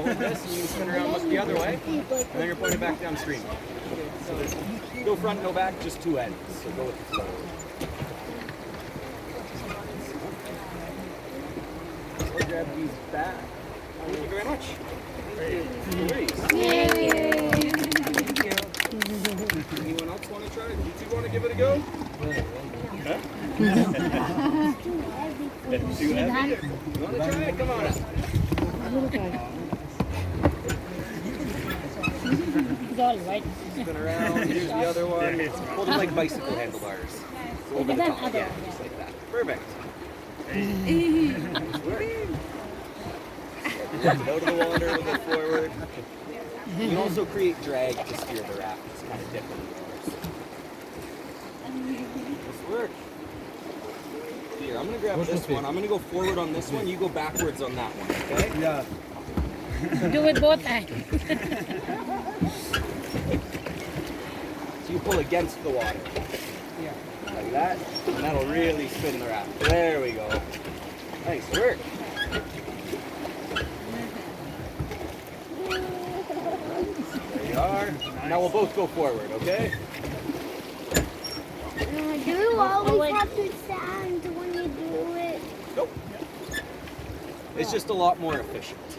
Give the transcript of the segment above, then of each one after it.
hold this, and you can spin around, look the other way, and then you're pointing back downstream. So there's no front, no back, just two ends. So go with the flow. We'll grab these back. Thank you very much. Anyone else want to try it? You two want to give it a go? Huh? Too heavy? You want to try it? Come on up. It's all right. Spin around. Here's the other one. Hold it like bicycle handlebars. So over the top. Yeah, just like that. Perfect. Out of the water, we'll go forward. You can also create drag to steer the raft. It's kind of different. This work. Here, I'm going to grab this one. I'm going to go forward on this one. You go backwards on that one, okay? Yeah. Do it both times. So you pull against the water. Yeah. Like that. And that'll really spin the raft. There we go. Nice work. There you are. Now we'll both go forward, okay? Do you always have to stand when you do it? Nope. It's just a lot more efficient.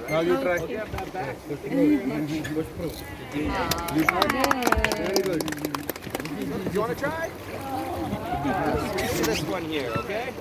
Now you try. I'll grab that back. Thank you very much. Very good. Do you want to try? This one here, okay?